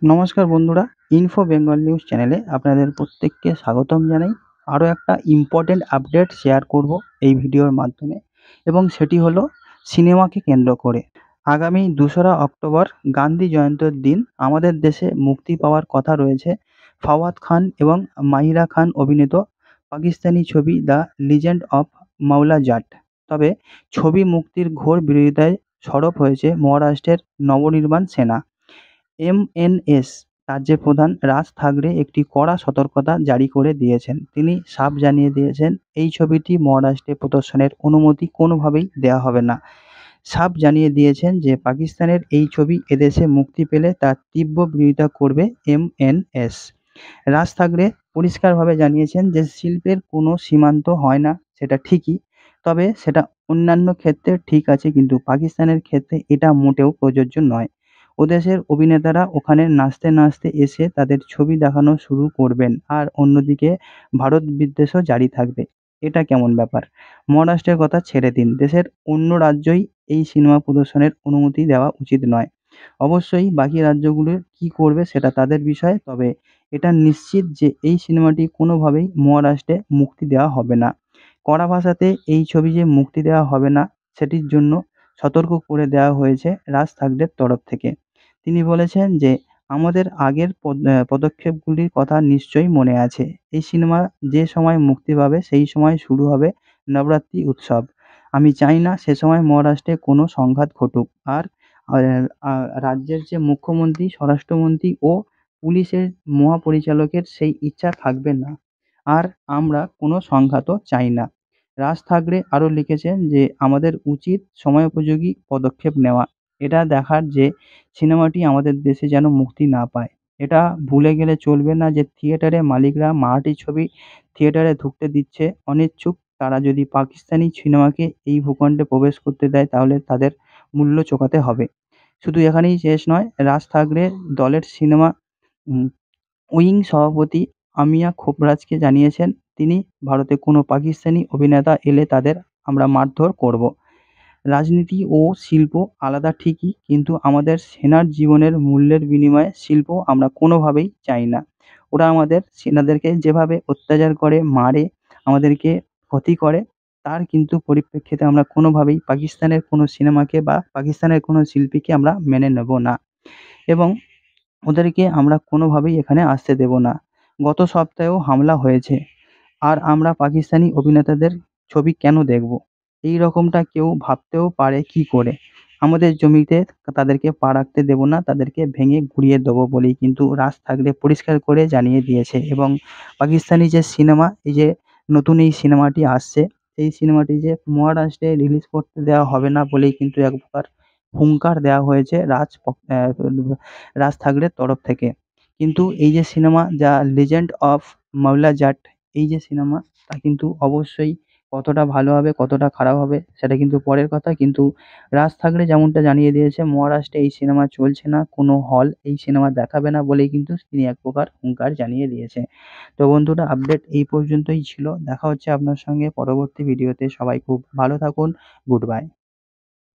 নমস্কার বন্ধুরা, info Bengal news চ্যানেলে আপনাদের প্রত্যেককে স্বাগতম জানাই। আরও একটা ইম্পর্টেন্ট আপডেট শেয়ার করব এই ভিডিওর মাধ্যমে, এবং সেটি হলো সিনেমাকে কেন্দ্র করে। আগামী ২রা অক্টোবর গান্ধী জয়ন্তীর দিন আমাদের দেশে মুক্তি পাওয়ার কথা রয়েছে ফাওয়াদ খান এবং মাহিরা খান অভিনীত পাকিস্তানি ছবি দ্য লিজেন্ড অফ মাওলা জাট। তবে ছবি মুক্তির ঘোর বিরোধিতায় সরব হয়েছে মহারাষ্ট্রের নবনির্বাণ সেনা। এমএনএস রাজ্যের প্রধান রাজ থাকরে একটি কড়া সতর্কতা জারি করে দিয়েছেন। তিনি সাফ জানিয়ে দিয়েছেন, এই ছবিটি মহারাষ্ট্রে প্রদর্শনের অনুমতি কোনোভাবেই দেওয়া হবে না। সাফ জানিয়ে দিয়েছেন যে পাকিস্তানের এই ছবি এদেশে মুক্তি পেলে তার তীব্র বিরোধিতা করবে এমএনএস। রাজ থাকরে পরিষ্কারভাবে জানিয়েছেন যে শিল্পের কোনো সীমান্ত হয় না, সেটা ঠিকই, তবে সেটা অন্যান্য ক্ষেত্রে ঠিক আছে, কিন্তু পাকিস্তানের ক্ষেত্রে এটা মোটেও প্রযোজ্য নয়। ওদেশের অভিনেতারা ওখানে নাচতে নাচতে এসে তাদের ছবি দেখানো শুরু করবেন, আর অন্যদিকে ভারত বিদ্বেষও জারি থাকবে। এটা কেমন ব্যাপার? মহারাষ্ট্রের কথা ছেড়ে দিন, দেশের অন্য রাজ্যই এই সিনেমা প্রদর্শনের অনুমতি দেওয়া উচিত নয়। অবশ্যই বাকি রাজ্যগুলো কি করবে সেটা তাদের বিষয়, তবে এটা নিশ্চিত যে এই সিনেমাটি কোনোভাবেই মহারাষ্ট্রে মুক্তি দেওয়া হবে না। কড়া ভাষাতে এই ছবি যে মুক্তি দেওয়া হবে না, সেটির জন্য সতর্ক করে দেওয়া হয়েছে রাজ থাকরের তরফ থেকে। তিনি বলেছেন যে, "আমাদের আগের পদক্ষেপগুলির কথা নিশ্চয়ই মনে আছে। এই সিনেমা যে সময় মুক্তি পাবে সেই সময় শুরু হবে নবরাত্রি উৎসব। আমি চাই না সে সময় মহারাষ্ট্রে কোনো সংঘাত ঘটুক। আর আ আ রাজ্যের যে মুখ্যমন্ত্রী, স্বরাষ্ট্রমন্ত্রী ও পুলিশের মহাপরিচালকের সেই ইচ্ছা থাকবে না। আর আমরা কোনো সংঘাতও চাই না।" রাজ থাকরে আরও লিখেছেন যে, "আমাদের উচিত সময়োপযোগী পদক্ষেপ নেওয়া। এটা দেখার যে সিনেমাটি আমাদের দেশে যেন মুক্তি না পায়। এটা ভুলে গেলে চলবে না যে থিয়েটারের মালিকরা মারাঠি ছবি থিয়েটারে ঢুকতে দিচ্ছে অনিচ্ছুক। তারা যদি পাকিস্তানি সিনেমাকে এই ভূখণ্ডে প্রবেশ করতে দেয় তাহলে তাদের মূল্য চোকাতে হবে।" শুধু এখানেই শেষ নয়, রাজ থাকরে দলের সিনেমা উম উইং সভাপতি আমিয়া খোবরাজকে জানিয়েছেন, তিনি ভারতে কোনো পাকিস্তানি অভিনেতা এলে তাদের আমরা মারধর করব। রাজনীতি ও শিল্প আলাদা ঠিকই, কিন্তু আমাদের সেনার জীবনের মূল্যের বিনিময়ে শিল্প আমরা কোনোভাবেই চাই না। ওরা আমাদের সেনাদেরকে যেভাবে অত্যাচার করে, মারে, আমাদেরকে ক্ষতি করে, তার কিন্তু পরিপ্রেক্ষিতে আমরা কোনোভাবেই পাকিস্তানের কোনো সিনেমাকে বা পাকিস্তানের কোনো শিল্পীকে আমরা মেনে নেব না, এবং ওদেরকে আমরা কোনোভাবেই এখানে আসতে দেব না। গত সপ্তাহেও হামলা হয়েছে। আর আমরা পাকিস্তানি অভিনেতাদের ছবি কেন দেখব? এই রকমটা কেউ ভাবতেও পারে কি করে? আমাদের জমিতে তাদেরকে পা রাখতে দেব না, তাদেরকে ভেঙে গুঁড়িয়ে দেবো বলেই কিন্তু রাজ থাকরে পরিষ্কার করে জানিয়ে দিয়েছে। এবং পাকিস্তানি যে সিনেমা, এই যে নতুন এই সিনেমাটি আসছে, এই সিনেমাটি যে মহারাষ্ট্রে রিলিজ করতে দেওয়া হবে না বলেই কিন্তু এক প্রকার হুঙ্কার দেওয়া হয়েছে রাজ থাকরের তরফ থেকে। কিন্তু এই যে সিনেমা দ্য লিজেন্ড অফ মাওলা জাট, এই যে সিনেমা, তা কিন্তু অবশ্যই কতটা ভালো হবে, কতটা খারাপ হবে সেটা কিন্তু পরের কথা। কিন্তু রাজ থাকরে যেমনটা জানিয়ে দিয়েছে, মহারাষ্ট্রে এই সিনেমা চলছে না, কোনো হল এই সিনেমা দেখাবে না বলেই কিন্তু তিনি এক প্রকার হুঙ্কার জানিয়ে দিয়েছে। তো বন্ধুরা, আপডেট এই পর্যন্তই ছিল। দেখা হচ্ছে আপনার সঙ্গে পরবর্তী ভিডিওতে। সবাই খুব ভালো থাকুন। Good bye.